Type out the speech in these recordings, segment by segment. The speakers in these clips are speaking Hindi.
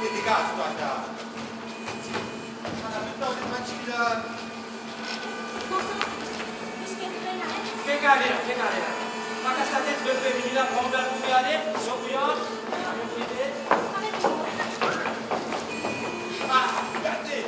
dedicato toată. Fundamentalmente facile. Che galera. Ma che state per venire a prendere la buiade? So io. Abbiamo idea. Ah, guardi.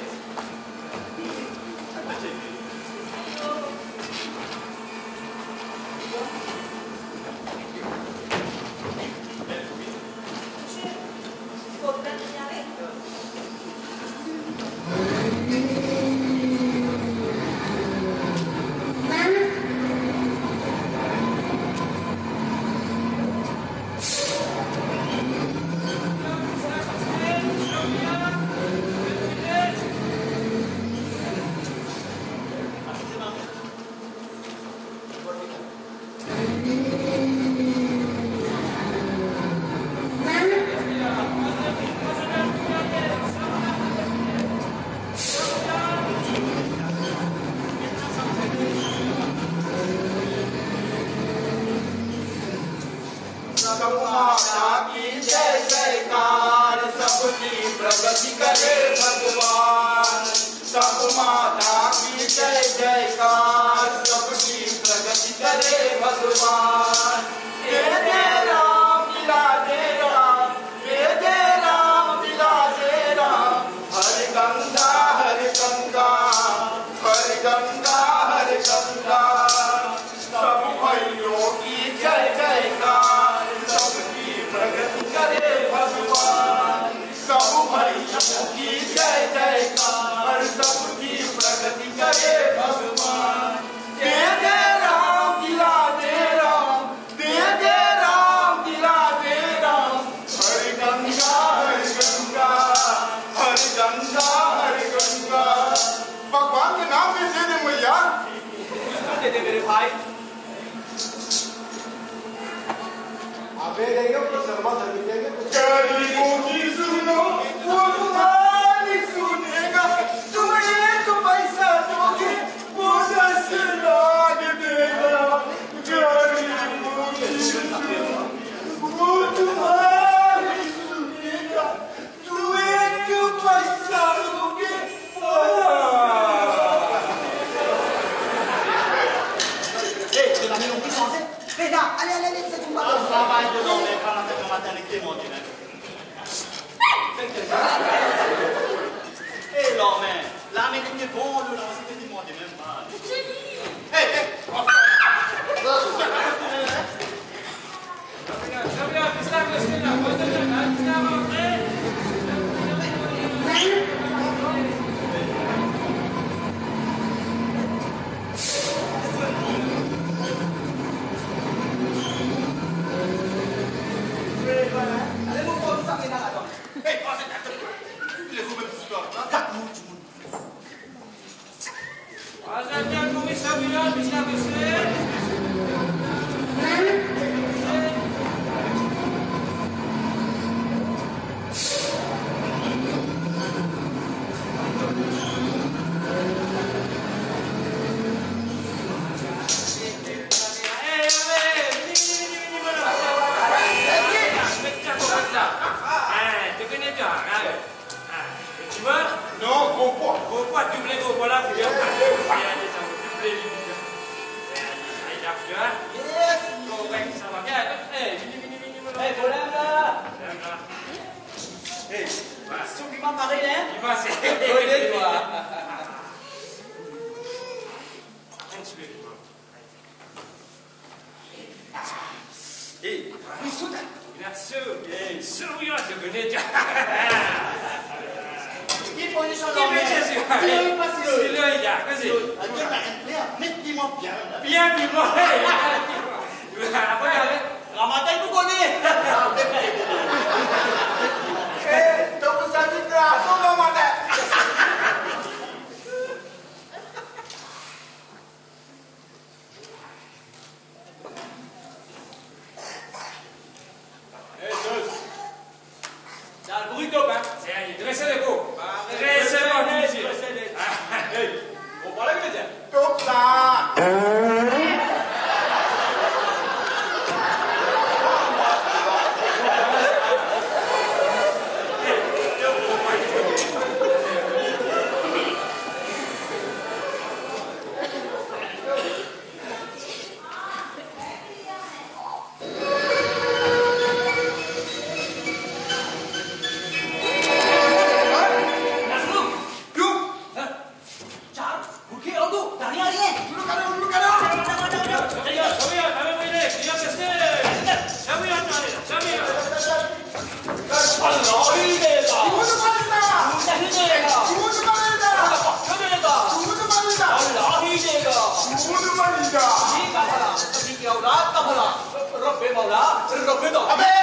रब्बे मौला, रब्बे दो। अबे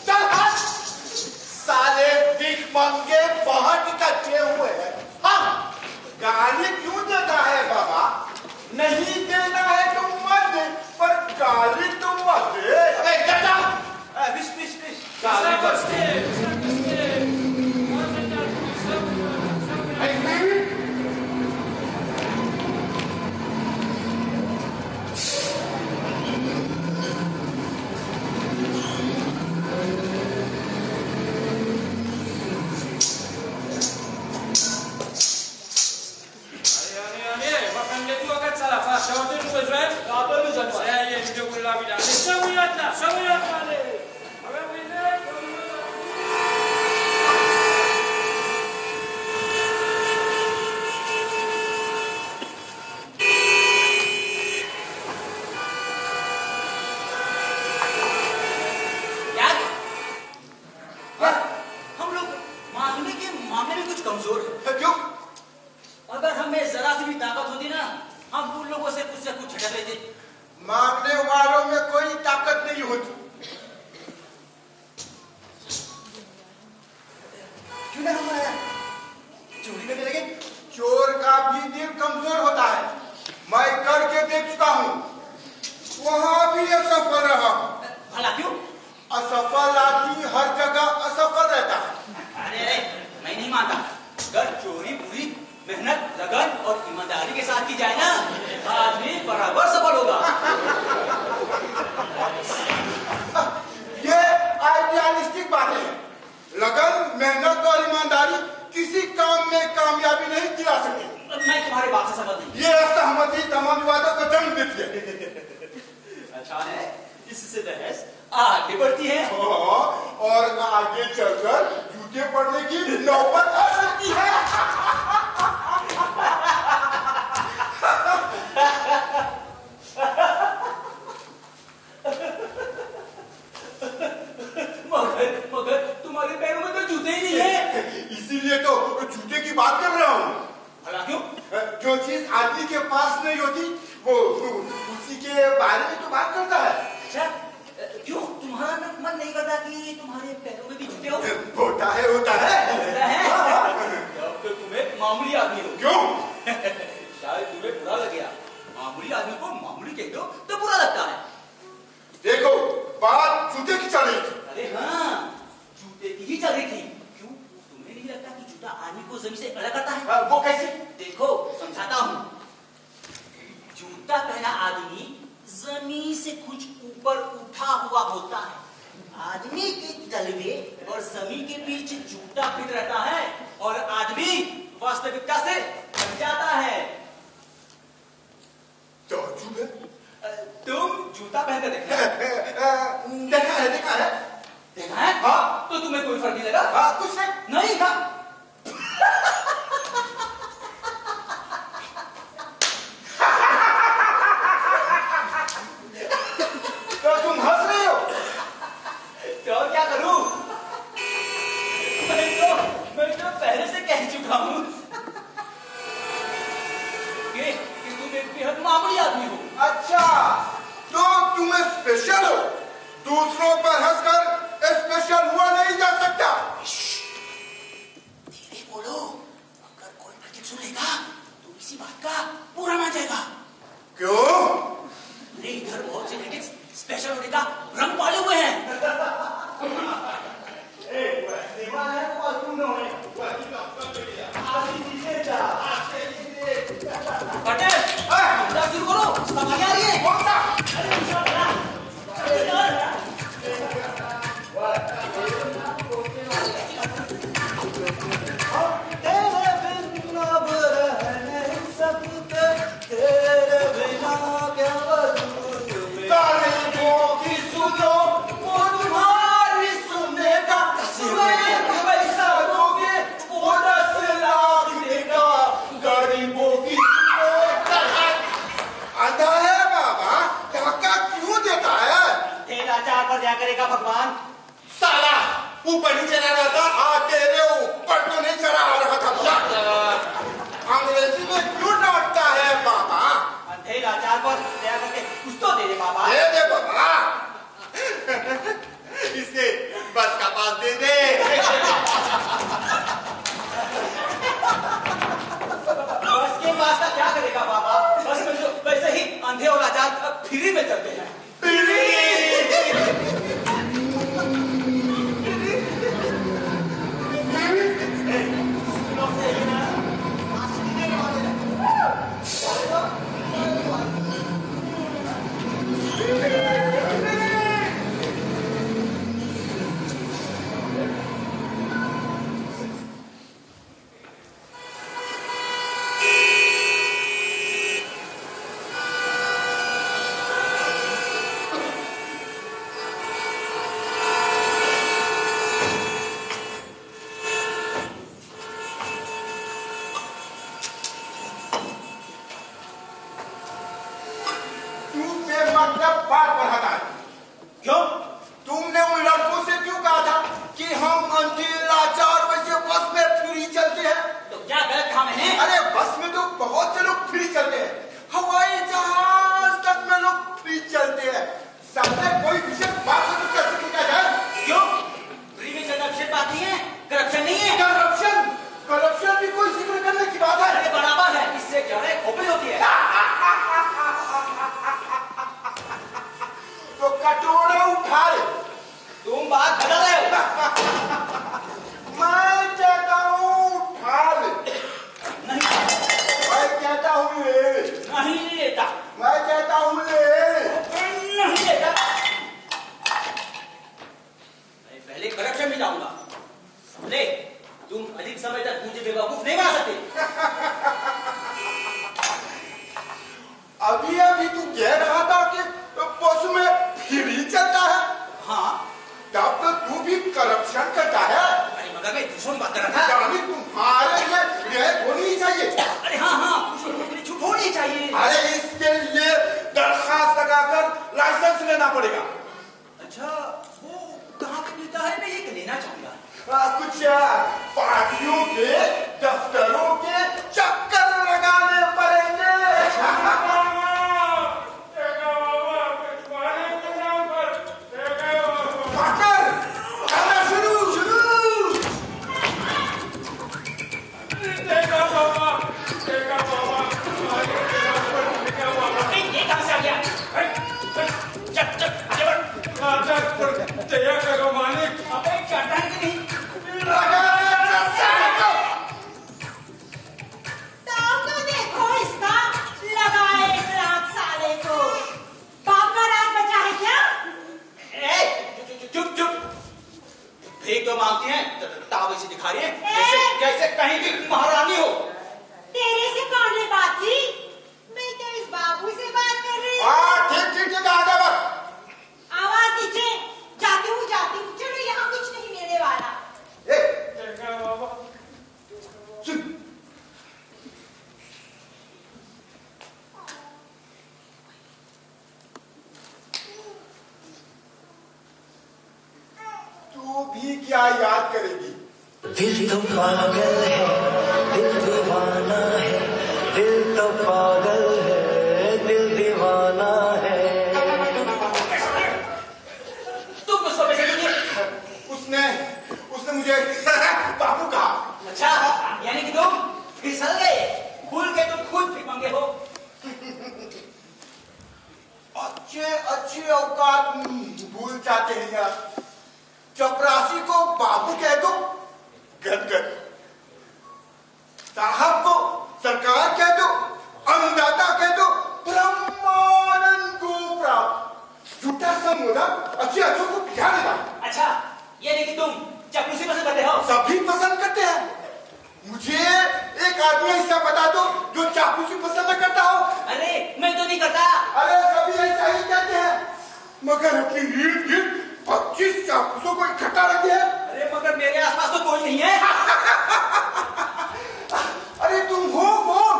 चल हट। साले भीख मांगे बहुत कच्चे हुए हैं। हाँ, गाली क्यों देता है बाबा? नहीं देना है तो मत दे, पर गाली तो मत दे। अबे चल जाओ। बिश गाली बस्ते makan dia tu akan salah faham. Jawab tu dulu Israel. Apa lu Zanwar? Saya yang video gula bidan. Semuyat balik. Abang bilik. यार, हम लोग मांगने के मामले में कुछ कमजोर है। क्यों? अगर हमें जरा सी भी ताकत होती ना, हम उन लोगों से कुछ झटक लेते। मांगने वालों में कोई ताकत नहीं होती। क्यों ना हम चोरी करने लगे? चोर का भी दिल कमजोर होता है। मैं करके देख चुका हूँ, वहां भी असफल रहा। भला क्यों? असफल आदमी हर जगह असफल रहता है। अरे मैं नहीं मानता। अगर चोरी पूरी मेहनत, लगन और ईमानदारी के साथ की जाए ना, आदमी बराबर सफल होगा। ये आइडियलिस्टिक बातें हैं। लगन, मेहनत और ईमानदारी किसी काम में कामयाबी नहीं दिला सकती। मैं तुम्हारी बात से सहमत नहीं। ये असहमति तमाम विवादों को जन्म देती है। अच्छा है, इससे बहस आगे बढ़ती है। और आगे चलकर जूते पड़ने की नौबत आ सकती है। मगर तुम्हारे पैरों में तो जूते ही नहीं है। इसीलिए तो जूते की बात कर रहा हूँ। भला क्यों? जो चीज आदमी के पास नहीं होती, वो उसी के बारे में तो बात करता है। अच्छा, क्यों तुम्हारा मन नहीं करता कि तुम्हारे पैरों में भी जूते हो? होता है, होता है। अब तो तुम एक मामूली आदमी हो। क्यों? शायद तुम्हें बुरा लगेगा। मामूली आदमी को मामूली कह दो तो बुरा लगता है। देखो, बात जूते की चल रही थी। अरे हाँ, जूते की ही चल रही थी। क्यों? तुम्हें नहीं लगता कि जूता आदमी को जमीन से अलग करता है? वो कैसे? देखो, समझाता हूँ। जूता पहना आदमी जमीन से कुछ ऊपर उठा हुआ होता है। आदमी के तलवे और जमीन के बीच जूता फिट रहता है और आदमी वास्तविकता से हट जाता है। तो जूते? तुम जूता पहनकर देखना। देखा है, देखा है। देखा है? हाँ। तो तुम्हें कोई फर्क नहीं लगा? हाँ, कुछ नहीं। नहीं। तो तुम हंस रहे हो? तो क्या करूं? मैं तो पहले से कह चुका हूं कि तुम एक बेहद मामूली आदमी हो। अच्छा, तो तुम स्पेशल हो। दूसरों पर हंसकर स्पेशल हुआ नहीं जा सकता। धीरे बोलो, अगर कोई क्रिटिक सुनेगा तो इसी बात का पूरा मान जाएगा। क्यों? अरे इधर बहुत से क्रिटिक्स स्पेशल होने का भ्रम पाले हुए हैं। पटेल, शुरू करो, सवारी आ रही है। कौन सा? करेगा भगवान? साला ऊपर नहीं चला रहा था, तेरे ऊपर तो नहीं चढ़ा आ रहा था। अंग्रेजी में क्यों डांटता है बाबा? अंधे लाचार पर दया करके कुछ तो दे दे बाबा। दे दे बाबा। मतलब बात बढ़ाता है। क्यों? तुमने उन लड़कों से क्यों कहा था कि हम अंधे लाचार वैसे बस में फ्री चलते हैं? तो क्या गलत कहा मैंने? अरे बस में तो बहुत से लोग फ्री चलते हैं, हवाई जहाज तक में लोग फ्री चलते हैं। सामने कोई विशेष बात तो कैसे किया जाए? क्यों? फ्री में चलना विशेष बात नहीं है, करप्शन नहीं है। करप्शन भी कोई जिक्र करने की बात है? अरे बराबर है, इससे क्या है, खोपड़ी होती है। तो कटोरा उठा ले। तुम बात बदल रहे हो। मैं कहता हूँ उठा ले। नहीं, मैं कहता हूँ ले। नहीं लेता। मैं कहता हूँ ले। नहीं लेता। मैं पहले करप्शन में जाऊंगा। ले, तुम अधिक समय तक मुझे बेवकूफ नहीं बना सकते। अभी अभी तू कह रहा था कि बस में फ्री चलता है। हाँ, तब तो तू भी करप्शन करता है। अरे मगर मैं दूसरों की बात कर रहा था। यानी तुम्हारे लिए रियायत होनी चाहिए। अरे हाँ, कुछ छूट होनी चाहिए। अरे इसके लिए दरखास्त लगाकर लाइसेंस लेना पड़ेगा। अच्छा, वो कहाँ पे मिलता है? मैं ये लेना चाहूंगा। कुछ पार्टियों के दफ्तरों के चक्कर लगाने पड़ेंगे। तो मांगती हैं, ताव ऐसे दिखा रही है जैसे कहीं की महारानी हो। तेरे से कौन ने बात की? मैं तो इस बाबू से बात कर रही हूँ। ठीक आगे बढ़। आवाज नीचे। जाती हूँ चलो, यहाँ कुछ नहीं मिलने वाला। सुन, तू भी क्या याद करेगी? दिल तो पागल है, दिल दीवाना है, दिल तो पागल है, दिल दीवाना है। तुम किसको पैसे दोगे? उसने मुझे बाबू कहा। अच्छा, यानी कि तुम फिसल गए, भूल के तुम खुद भिखमंगे हो। अच्छे औकात भूल जाते हैं यार। चपरासी को बाबू कह दो, गदगद। साहब को सरकार कह दो, अन्नदाता कह दो, ब्रह्मानंद को प्राप्त। झूठा संबोधन अच्छे को पिछा देता। अच्छा, यानी कि तुम चपलूसी पसंद करते हो? सभी पसंद करते हैं। मुझे एक आदमी ऐसा बता दो जो चापलूसी पसंद न करता हो। अरे मैं तो नहीं करता। अरे सभी ऐसा ही कहते हैं, मगर अपनी ईद 25 चापलूसों को इकट्ठा रखे हैं। अरे मगर मेरे आसपास तो कोई नहीं है। अरे तुम हो कौन?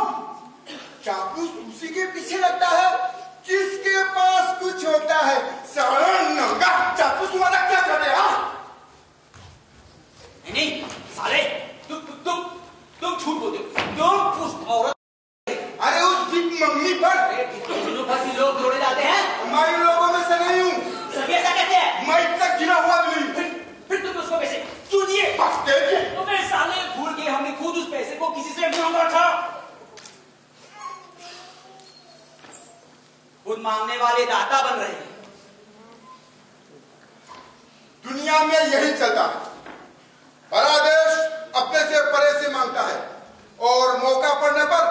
चापलूस उसी के पीछे लगता है जिसके पास कुछ होता है। सारा नंगा चापलूस वाला क्या करते हैं? नहीं साले, तुम झूठ बोलते हो। तुम उस औरत, अरे उस भिख मंगनी पर लोग जोड़े जाते हैं। मैं इन लोगों में से नहीं हूँ। सभी ऐसा कहते हैं। मैं इतना गिरा हुआ भी नहीं। फिर तुम उसको पैसे क्यों दिए? बस देखिए। तो मैं साले भूल गए, हमने खुद उस पैसे को किसी से मांगा था। खुद मांगने वाले दाता बन रहे हैं। दुनिया में यही चलता है। बड़ा देश अपने से परे से मांगता है और मौका पड़ने पर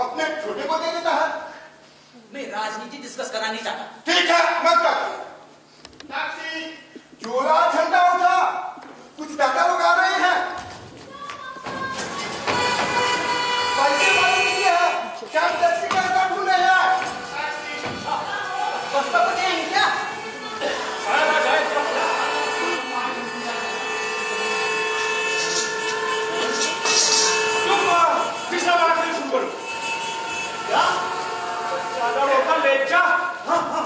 अपने छोटे को दे देता है। मैं राजनीति डिस्कस करना नहीं चाहता। ठीक है, मत कर। टैक्सी, चोला झंडा उठा, कुछ दादा लोग आ रहे हैं। पैसे वाले नहीं है, क्या टैक्सी का हिसाब ढूंढ रहे हैं? बस तो बचे हैं क्या? पिछला बात शुरू करो। क्या? ज्यादा होता ले जा। हाँ,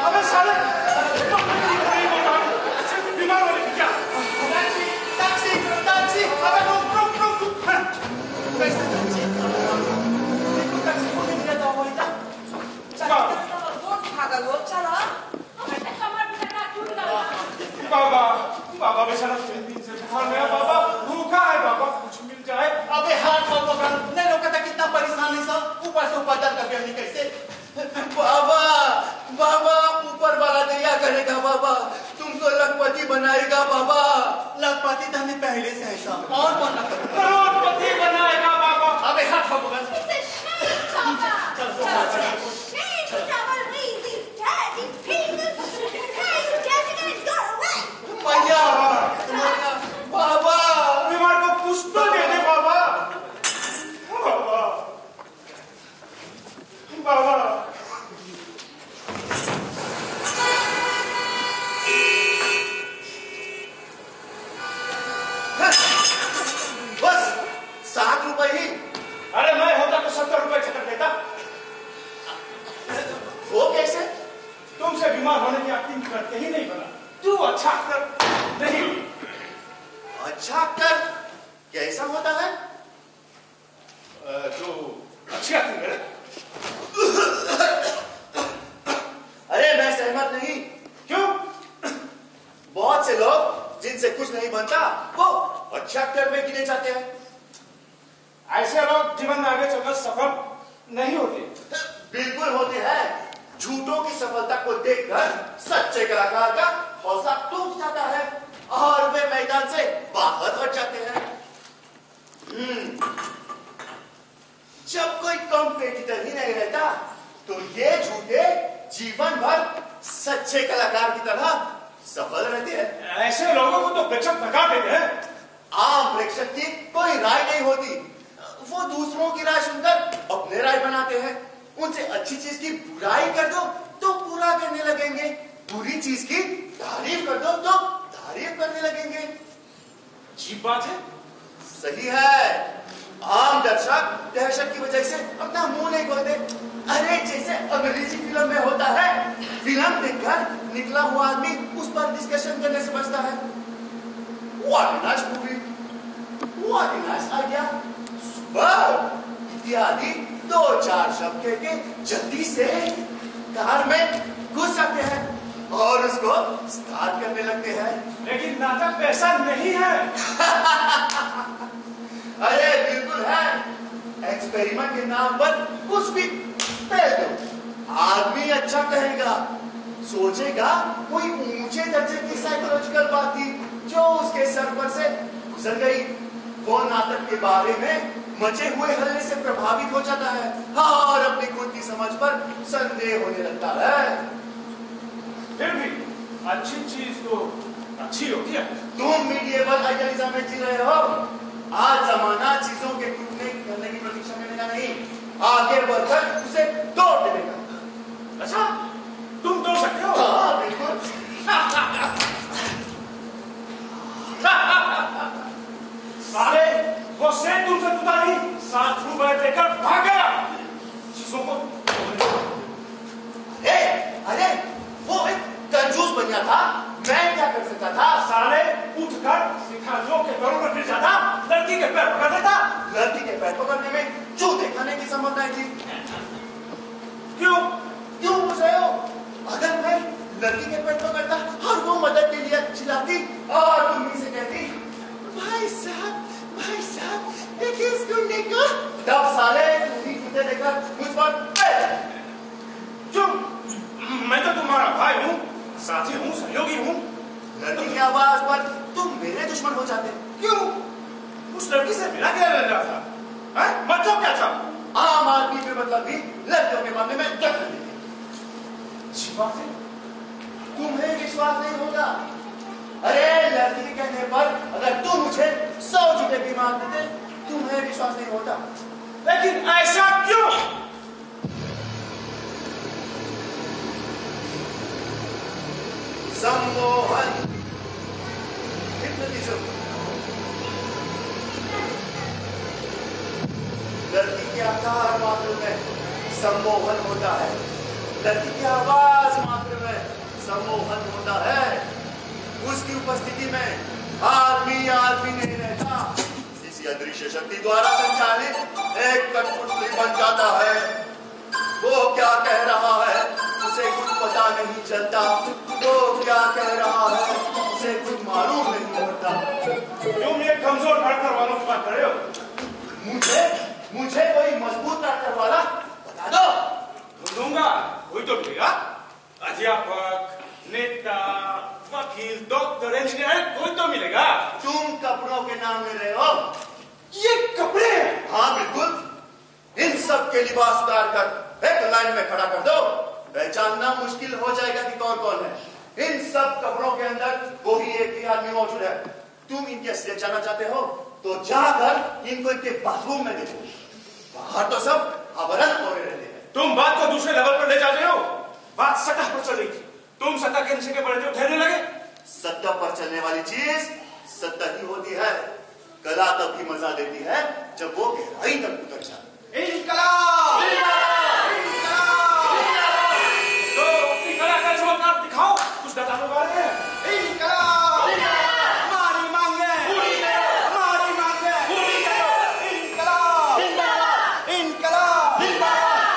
अबे साले बीमार होने की क्या? टैक्सी टैक्सी अबे रुक रुक रुक कैसे टैक्सी टैक्सी को नहीं दिया था वो इधर बाबा बाबा बेचारा 3 दिन से बुखार में है बाबा, भूखा है बाबा, कुछ मिल जाए। अबे हाथ पकड़ नहीं रोका था, कितना परेशान है सब, ऊपर से ऊपर दर्द कर गया कैसे। बाबा बाबा ऊपर वाला दया करेगा बाबा, तुमको लखपति बनाएगा बाबा। लखपति तो हमें पहले से है सब, और बनना करोड़पति बनाएगा बाबा। अबे हाथ पकड़ भैया बाबा बीमार को कुछ तो दे दे बाबा। बाबा बाबा बस 7 रुपए ही। अरे मैं होता तो 70 रुपए छटक देता। वो कैसे? तुमसे बीमार होने की एक्टिंग करते ही नहीं बना, तू अच्छा कर नहीं। अच्छा कर कैसा होता है? जो अच्छी एक्टिंग करे। अरे मैं सहमत नहीं। क्यों? बहुत से लोग जिनसे कुछ नहीं बनता वो अच्छा एक्टर में गिने जाते हैं। ऐसे लोग जीवन में आगे चलकर सफल नहीं होते। बिल्कुल होते हैं। झूठों की सफलता को देखकर सच्चे कलाकार का हौसला टूट जाता है और वे मैदान से बाहर हट जाते हैं। जब कोई कॉम्पिटिटर ही नहीं रहता तो ये झूठे जीवन भर सच्चे कलाकार की तरह सफल रहते हैं। ऐसे लोगों को तो प्रेक्षक भगा देते हैं। आम प्रेक्षक की कोई राय नहीं होती, वो दूसरों की राय सुनकर अपने राय बनाते हैं। उनसे अच्छी चीज की बुराई कर दो तो बुरा करने लगेंगे, बुरी चीज की तारीफ कर दो तो तारीफ करने लगेंगे। अजीब बात है। सही है। आम दर्शक दहशत की वजह से अपना मुंह नहीं खोलते। अरे जैसे अंग्रेजी फिल्म में होता है, फिल्म देखकर निकला हुआ आदमी उस पर डिस्कशन करने से बचता है। What a nice movie, what a nice idea, superb इत्यादि 2-4 शब्द कह के जल्दी से कार में घुस जाते हैं और उसको स्टार्ट करने लगते हैं। लेकिन नाटक ऐसा नहीं है। अरे बिल्कुल है। एक्सपेरिमेंट के नाम पर कुछ भी फेल दो, आदमी अच्छा कहेगा, सोचेगा कोई ऊंचे दर्जे की साइकोलॉजिकल बात थी जो उसके सर पर से गुजर गई। वो नाटक के बारे में मचे हुए हल्ले से प्रभावित हो जाता है और अपनी खुद की समझ पर संदेह होने लगता है। फिर भी अच्छी चीज तो अच्छी होती है। तुम मीडिएवल आइडियलिज्म में जी रहे हो। आज जमाना चीजों के टूटने करने की प्रतीक्षा करने का नहीं, आगे बढ़कर उसे तोड़ देने का। अच्छा, तुम तोड़ सकते हो? हाँ बिल्कुल। साले वो सेठ तुमसे टूटा नहीं, 7 रुपए देकर भाग गया। चीजों को अरे वो एक कंजूस बनिया था, मैं क्या कर सकता था? साले उठकर सिखाजों के पैरों पर गिर जाता, लड़की के पैर पकड़ लेता। लड़की के पैर पकड़ने में जूते खाने की संभावना थी। क्यों? क्यों पूछ रहे हो? अगर मैं लड़की के पैर पकड़ता और वो मदद के लिए चिल्लाती और तुम्ही से कहती, भाई साहब देखिए इस गुंडे को, तब साले तुम्ही जूते देकर मुझ पर क्यों? मैं तो तुम्हारा भाई हूँ, साथी हूँ, सहयोगी हूँ। लड़की की आवाज पर तुम मेरे दुश्मन हो जाते। क्यों? उस लड़की से मेरा क्या लेना था? मतलब क्या था? आम आदमी के मतलब भी लड़कियों के मामले में दखल देते। अच्छी बात है। तुम्हें विश्वास नहीं होगा। अरे लड़की के कहने पर अगर तुम मुझे 100 जूते भी मार देते, तुम्हें विश्वास नहीं होता। लेकिन ऐसा क्यों? सम्मोहन, हिप्नोटिज्म। लड़की के आकार मात्र में सम्मोहन होता है। लड़की की आवाज मात्र में सम्मोहन होता है। उसकी उपस्थिति में आदमी नहीं रहता। इसी अदृश्य शक्ति द्वारा संचालित एक कठपुतली बन जाता है। वो क्या कह रहा है उसे कुछ पता नहीं चलता। वो क्या कह रहा है उसे कुछ मालूम नहीं होता। तुम ये कमजोर डॉक्टर वालों की बात कर रहे हो? मुझे कोई मजबूत डॉक्टर वाला बता दो। ढूंढूंगा, कोई तो मिलेगा। अध्यापक, नेता, वकील, डॉक्टर, इंजीनियर, कोई तो मिलेगा। तुम कपड़ों के नाम ले रहे हो? ये कपड़े? हाँ बिल्कुल। इन सब के लिबास उतार कर एक लाइन में खड़ा कर दो। पहचानना मुश्किल हो जाएगा कि कौन कौन है। इन सब कपड़ों के अंदर वही एक ही आदमी मौजूद है। तुम इनके असलियत जानना चाहते हो तो जाकर इनको इनके बाथरूम में देखो। बाहर तो सब आवरण ओढ़े रहते हैं। तुम बात को दूसरे लेवल पर ले जा रहे हो। बात सतह पर चल रही थी, तुम सतह के नीचे के बड़े जो ठहरने लगे। सतह पर चलने वाली चीज सतह ही होती है। कला तब भी मजा देती है जब वो गहराई तक उतर जाए। इनकलाब! तो अपनी कला का चमत्कार दिखाओ। कुछ बताने वाले हैं। इनकलाब! हमारी मांगे पूरी करो, हमारी मांगे पूरी करो। इनकलाब! इनकलाब!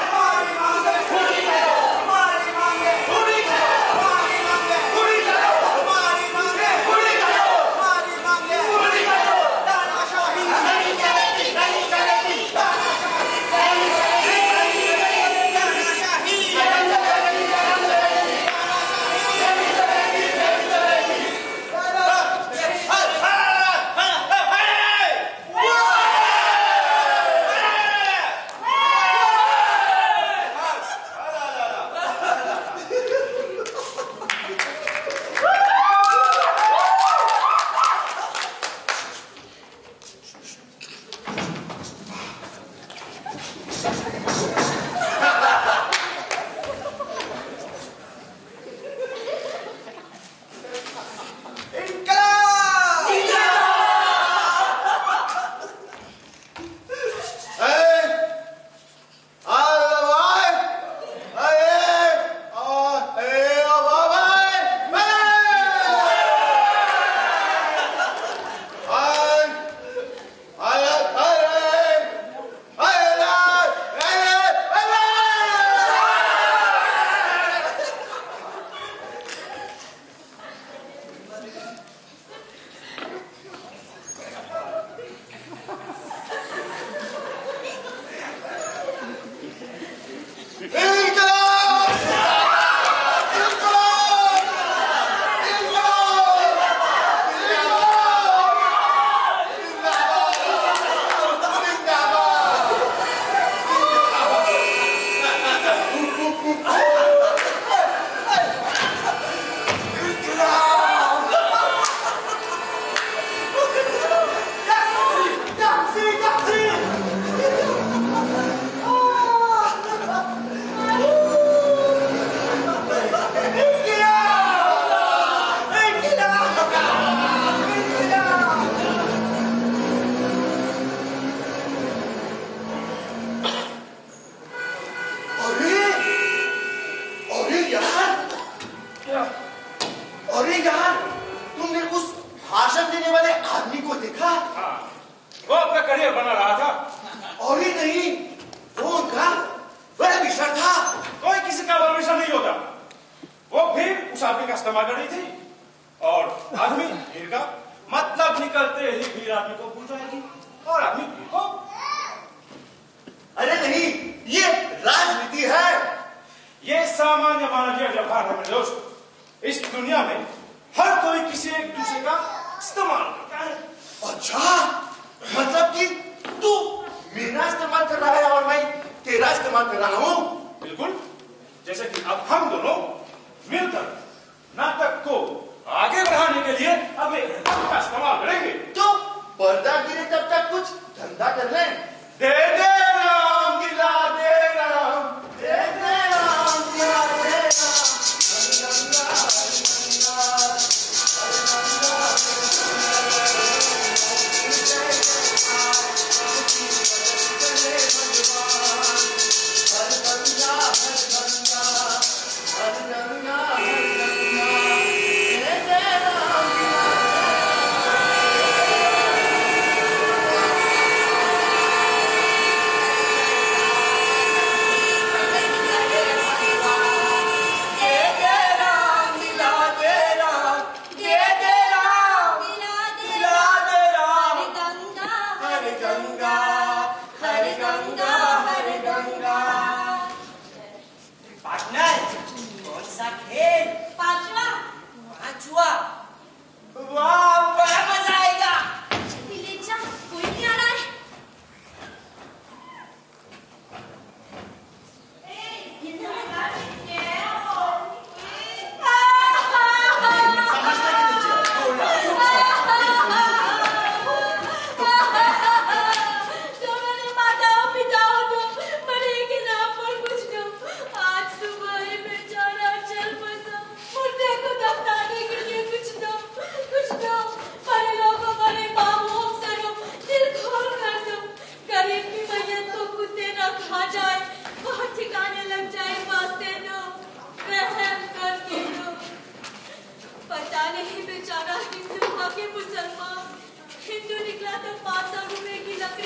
हमारी मांगे पूरी करो, हमारी मांगे पूरी करो, हमारी मांगे पूरी करो, हमारी मांगे पूरी करो, हमारी मांगे पूरी करो। तानाशाही नहीं चलेगी, नहीं चलेगी। तानाशाही नहीं चलेगी, नहीं चलेगी। तानाशाही नहीं चलेगी, नहीं चलेगी। तानाशाही नहीं चलेगी, नहीं चलेगी। अरे यार, तुमने उस भाषण देने वाले आदमी को देखा? हाँ, वो अपना करियर बना रहा था। और ही नहीं, वो उनका वेलविशर था। कोई किसी का वेलविशर नहीं होता। वो भीड़ उस आदमी का इस्तेमाल कर रही थी और आदमी भीड़ का। मतलब निकलते ही भीड़ आदमी को भूल जाएगी और आदमी भीड़ को। अरे नहीं, ये राजनीति है। ये सामान्य मानवीय व्यवहार है मेरे दोस्त। इस दुनिया में हर कोई किसी एक दूसरे का इस्तेमाल करता है। अच्छा, मतलब कि तू मेरा इस्तेमाल कर रहा है और मैं तेरा इस्तेमाल कर रहा हूँ? बिल्कुल। जैसे कि अब हम दोनों मिलकर नाटक को आगे बढ़ाने के लिए अब एक का इस्तेमाल करेंगे। तो पर्दा गिरे तब तक कुछ धंधा कर लें। दे दे राम गिला दे राम, दे दे राम गिला दे हर बंदा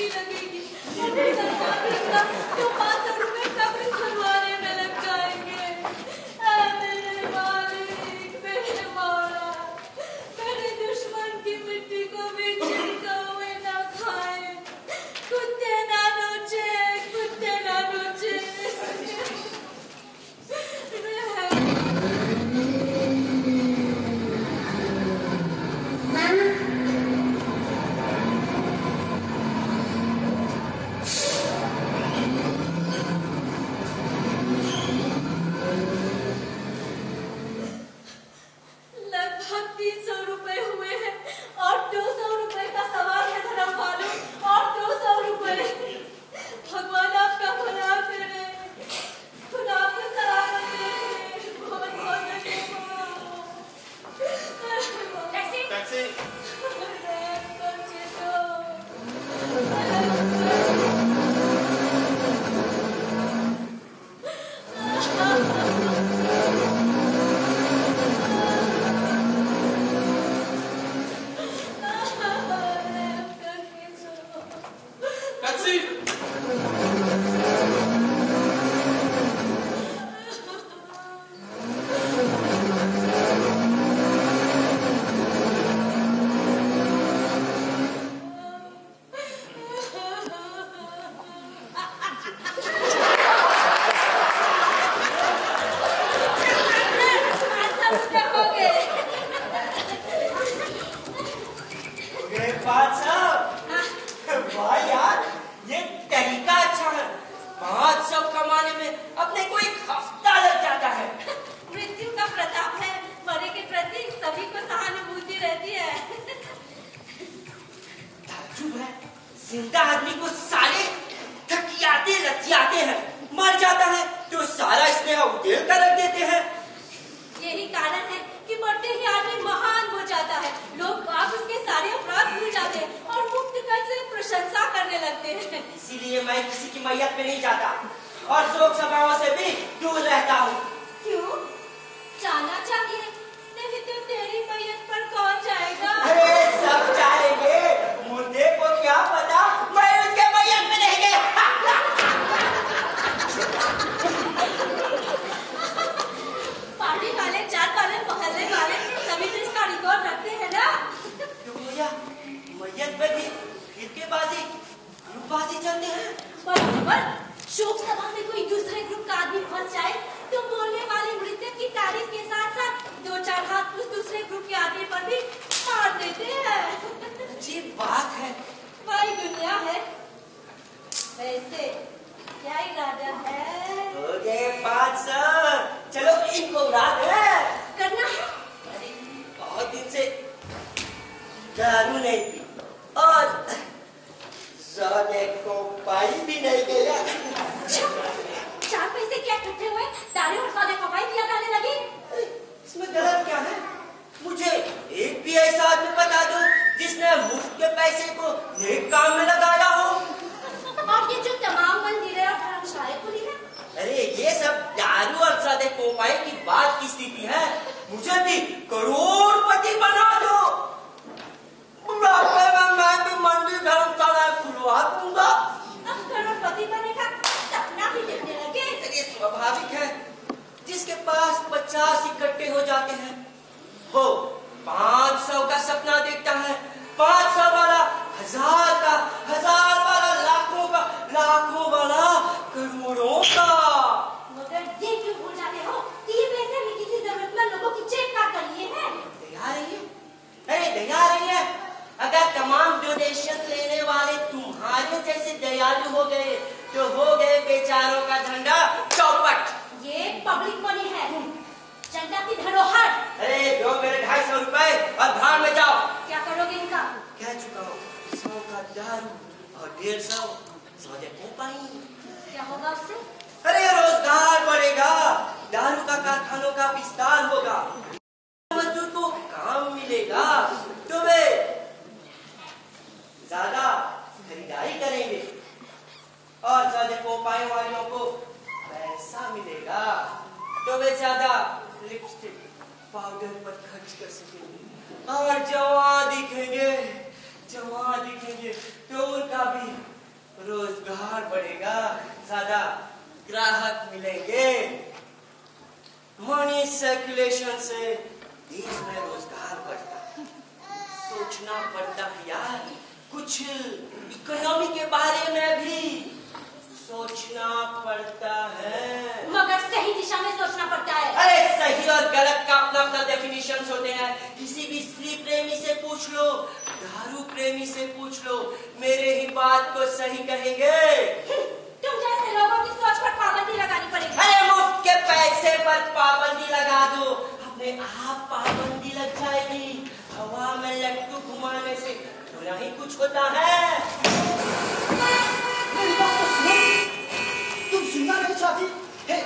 महंगी लगेगी। अभी सलमान देखना तो 500 रुपए कब्र खुलवाने में लग जाएंगे। मेरे मालिक, मेरे मौला, मेरे दुश्मन की मिट्टी को भी छिड़का हुए ना खाए। कुत्ते ना नोचे, कुत्ते ना नोचे। लगभग 300 रुपए हुए हैं और 200 रुपए का सवाल है धर्म वालों, और 200 रुपए। भगवान आपका भला करे, खुदा आपको सलामत रखे। बहुत बहुत धन्यवाद। टैक्सी टैक्सी टैक्सी वाह यार, ये तरीका अच्छा है। 500 कमाने में अपने को एक हफ्ता लग जाता है। मृत्यु का प्रताप है, मरे के प्रति सभी को सहानुभूति रहती है। ताज्जुब है, जिंदा आदमी को साले थकियाते लचियाते हैं, मर जाता है तो सारा स्नेह उधेल कर रख देते हैं। यही कारण है कि मरते ही आदमी महान हो जाता है। लोग आप उसके सारे अपराध भूल जाते हैं और मुक्त कर से प्रशंसा करने लगते हैं। इसीलिए मैं किसी की मैयत में नहीं जाता और शोक सभाओं से भी दूर रहता हूँ। क्यों? जाना चाहिए, नहीं तो तेरी मैयत पर कौन जाएगा? अरे सब जाएंगे, मुझे को क्या पता, मैं उसके मैयत में नहीं गया। पार्टी वाले, जात वाले, मोहल्ले वाले सभी तो इसका रिकॉर्ड रखते हैं ना। क्यों भैया, मैयत पर भी फिरकेबाजी, ग्रुपबाजी चलते हैं। बराबर, शोक सभा में कोई दूसरे ग्रुप का आदमी फंस जाए तो बोलने वाले मृतक की तारीफ के साथ साथ 2-4 हाथ उस दूसरे ग्रुप के आदमी पर भी मार देते हैं। अजीब बात है। वही दुनिया है। वैसे क्या इरादा है? हो गए 500, चलो इनको उड़ा दे। करना है? अरे बहुत दिन से दारू नहीं पी और सोने को पाई भी नहीं गया। 4 पैसे क्या इकट्ठे हुए, दारू और सौदे को पाई दिया जाने लगी। इसमें गलत क्या है? मुझे एक भी ऐसा आदमी बता दो जिसने मुफ्त के पैसे को नेक काम में लगाया हो। और ये जो तमाम मंदिरें और धर्मशालाएं खुली हैं, अरे ये सब दारू और सौदे को पाई की बात की स्थिति है। मुझे भी करोड़पति बना दो, मैं भी मंदिर धर्मशाला खुलवा दूंगा। अब करोड़पति बने का सपना भी देखने लगे। ये स्वाभाविक है, जिसके पास 50 इकट्ठे हो जाते हैं वो 500 का सपना देखता है, 500 वाला 1000 का, 1000 वाला लाखों का, लाखों वाला करोड़ों का। मगर ये क्यों भूल जाते हो कि ये पैसे भी किसी जरूरतमंद लोगों की जेब काट कर लिए हैं। दया रही है, अरे दया रही है। अगर तमाम डोनेशन लेने वाले तुम्हारे जैसे दयालु हो गए तो हो गए बेचारों का झंडा चौपट। ये पब्लिक मनी है, जनता की धरोहर। अरे दो मेरे 250 रुपए और भाड़ में जाओ। क्या करोगे इनका? कह चुका हूँ, 100 का दारू और 150 सौदे को पाई। क्या होगा उससे? अरे रोजगार बढ़ेगा, दारू का कारखानों का विस्तार होगा, मजदूर को काम मिलेगा, तुम्हें ज्यादा खरीदारी करेंगे और सौदे को पाने वालों को पैसा मिलेगा, तो वे ज्यादा लिपस्टिक पाउडर पर खर्च कर सकेंगे और जवान दिखेंगे तो उनका भी स्पेकुलेशन से देश में रोजगार बढ़ता है। सोचना पड़ता है यार, कुछ इकोनॉमी के बारे में भी सोचना पड़ता है। मगर सही दिशा में सोचना पड़ता है। अरे सही और गलत का अपना अपना डेफिनेशन होते हैं। किसी भी स्त्री प्रेमी से पूछ लो, दारू प्रेमी से पूछ लो, मेरे ही बात को सही कहेंगे। तुम जैसे लोगों की सोच पर पाबंदी लगानी पड़ेगी। अरे मुफ्त के पैसे पर पाबंदी लगा दो, अपने आप पाबंदी लग जाएगी। हवा में लट्टू घुमाने से थोड़ा ही कुछ होता है। मेरी बात तो सुनो, तुम सुनना नहीं चाहती? हे,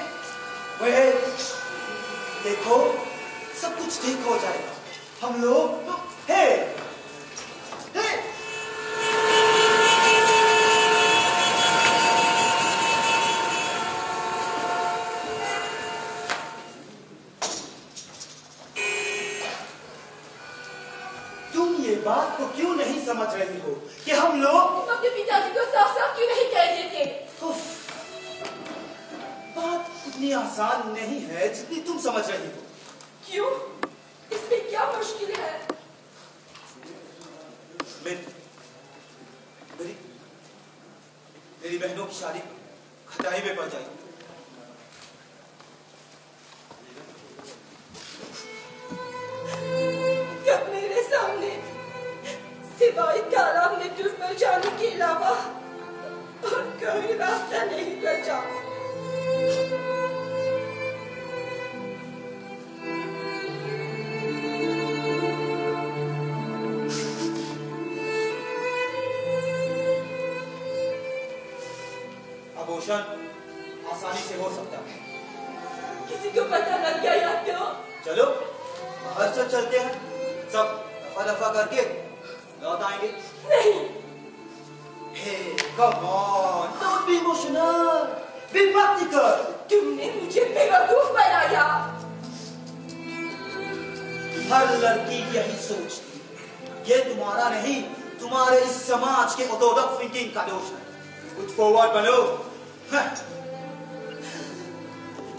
वे, देखो सब कुछ ठीक हो जाएगा। हम लोग हे, हे। तुम ये बात को क्यों नहीं समझ रही हो कि हम लोग अपने पिताजी को साफ साफ क्यों नहीं कह देते? उफ, बात उतनी आसान नहीं है जितनी तुम समझ रही हो। क्यों? इसमें क्या मुश्किल है? मेरी बहनों की शादी खतरे में पड़ जाएगी। कब मेरे सामने सिवाय तालाब में डूब जाने के अलावा और कोई रास्ता नहीं बचा। अबॉर्शन आसानी से हो सकता है। किसी को पता लग गया या तो? चलो बाहर चलते हैं, सब दफा दफा करके लौट आएंगे। नहीं। Hey come on, don't be emotional, be practical. तुमने मुझे बेवकूफ बनाया। हर लड़की यही सोचती है। ये तुम्हारा नहीं, तुम्हारे इस समाज के ऑर्थोडॉक्स थिंकिंग का दोष है। कुछ फॉरवर्ड बनो।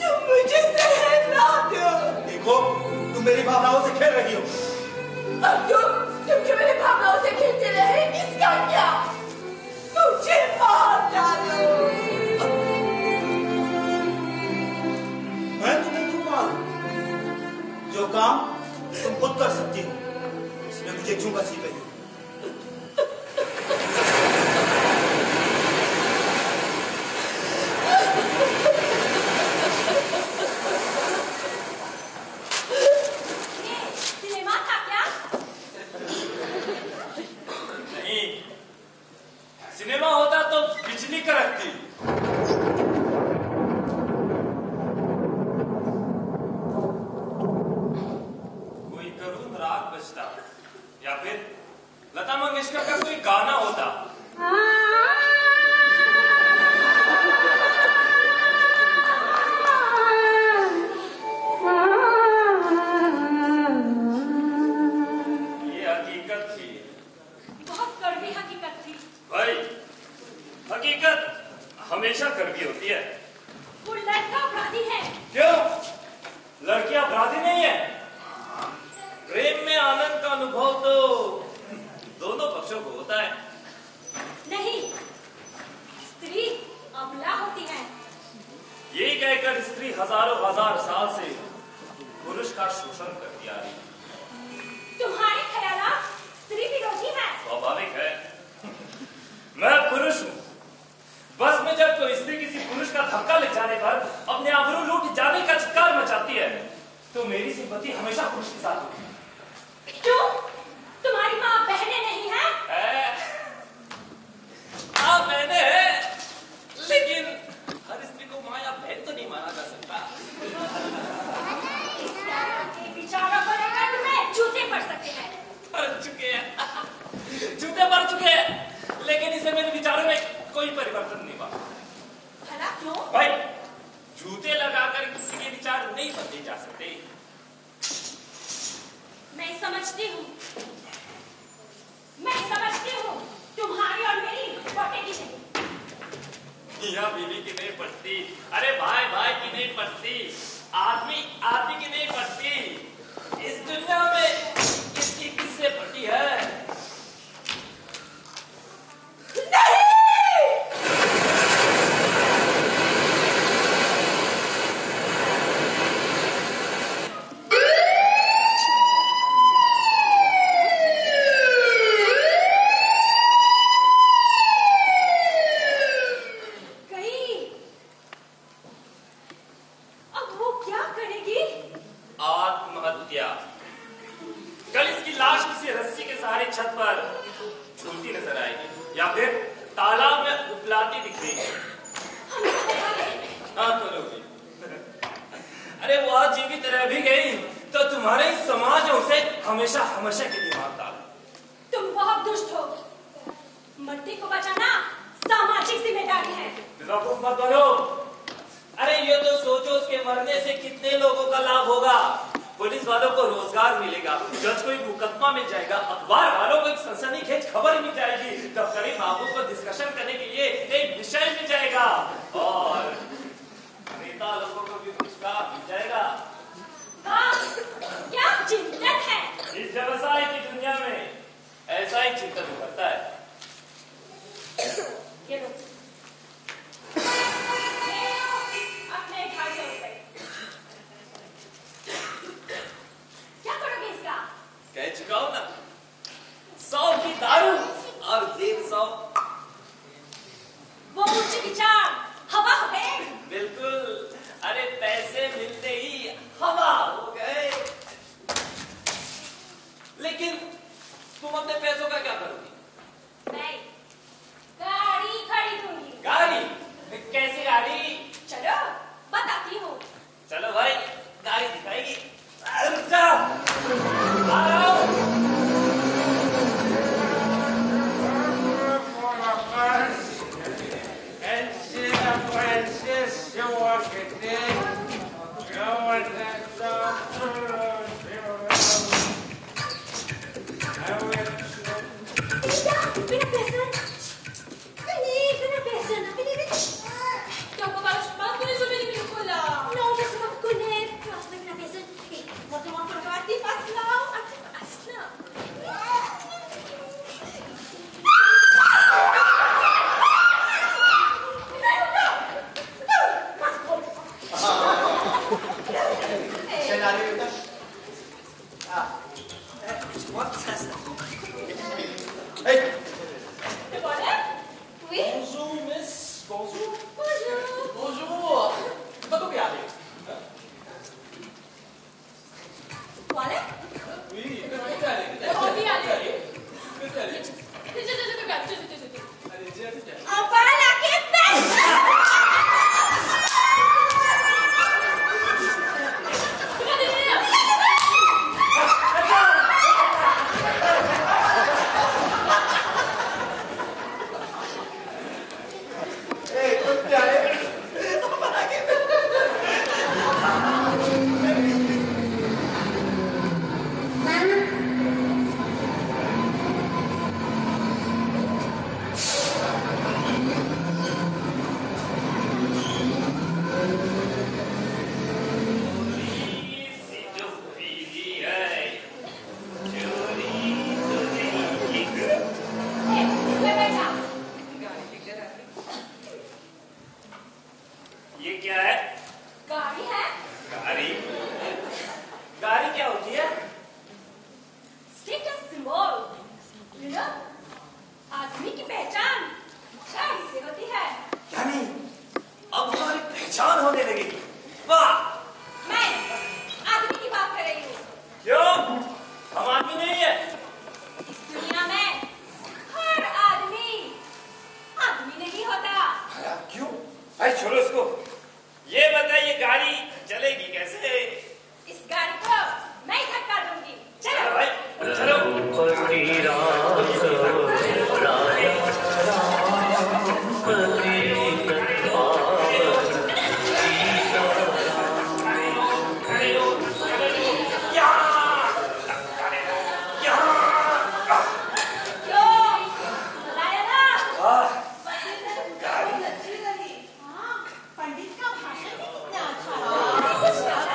तुम मुझे जहर ना दो। देखो तुम मेरी भावनाओं से खेल रही हो। अब तुम जो मेरे भावनाओं से खेलते रहे, इसका क्या? मुझे मार डालो। मैं तुम्हें क्यों मारूं? जो काम तुम खुद कर सकती हो, इसमें मुझे क्यों घसीट रही हो? सिनेमा था क्या? नहीं, सिनेमा होता तो बिजली कड़कती। कोई करुण राग बजता या फिर लता मंगेशकर का कोई गाना होता। ये हकीकत थी। बहुत कड़वी हकीकत थी। भाई, हकीकत हमेशा कड़वी होती है। वो लड़का अपराधी है। क्यों? लड़कियां अपराधी नहीं है। प्रेम में आनंद का अनुभव तो दोनों पक्षों को होता है। नहीं, स्त्री अबला होती है। यही कहकर स्त्री हजारों हजार साल से पुरुष का शोषण करती आ रही है। तुम्हारे ख्यालात स्त्री विरोधी है। स्वाभाविक है। मैं पुरुष हूं। बस में जब कोई स्त्री किसी पुरुष का धक्का ले जाने पर अपने आबरू लूट जाने का चित्कार मचाती है, तो मेरी सिंपैथी हमेशा पुरुष के साथ होती है। क्यों? तुम्हारी माँ बहनें नहीं है? हाँ बहने है, लेकिन हर स्त्री को माँ या बहन तो नहीं माना जा सकता। इस तरह के विचारों को लेकर तुम्हें जूते पड़ सकते हैं। पड़ चुके हैं, जूते पड़ चुके हैं, लेकिन इससे मेरे विचारों में कोई परिवर्तन नहीं हुआ। भला क्यों? भाई, जूते लगाकर किसी के विचार नहीं बदले जा सकते। मैं समझती हूँ तुम्हारी और मेरी पटेगी नहीं। मियां बीवी की नहीं पड़ती, अरे भाई भाई की नहीं पड़ती। आदमी आदमी की नहीं पड़ती, इस दुनिया में किसकी किससे पड़ती है? पंडित का भाषण कितना अच्छा था।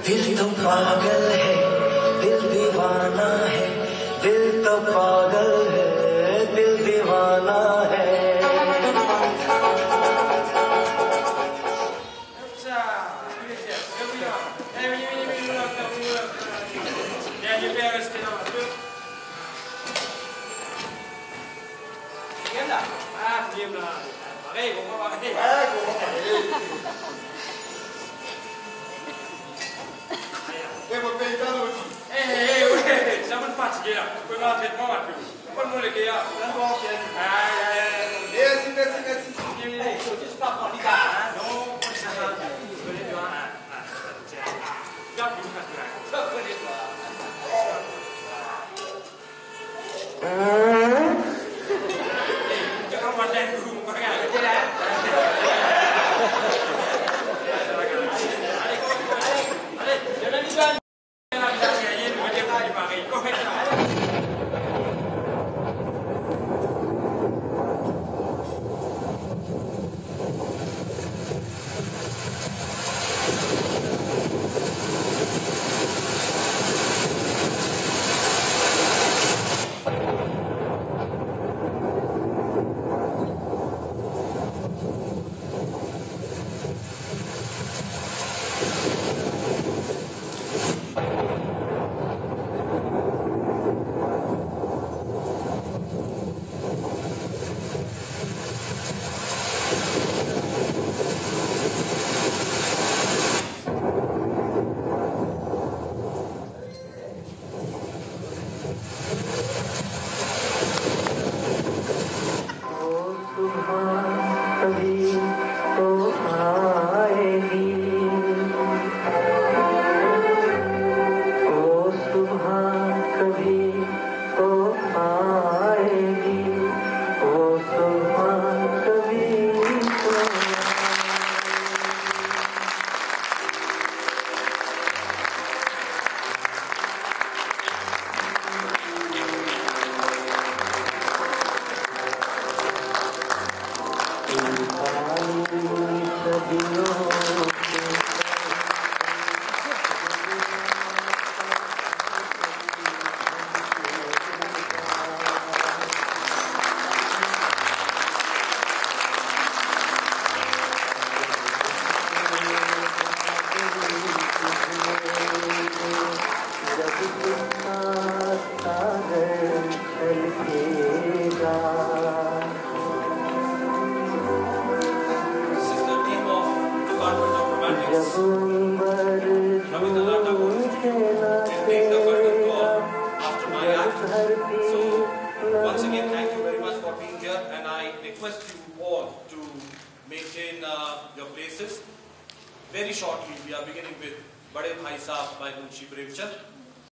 दिल तो पागल है, दिल दीवाना है, दिल तो पागल है, दिल दीवाना है। Very shortly, we are beginning with Bade Bhai Saab by Munshi Premchand.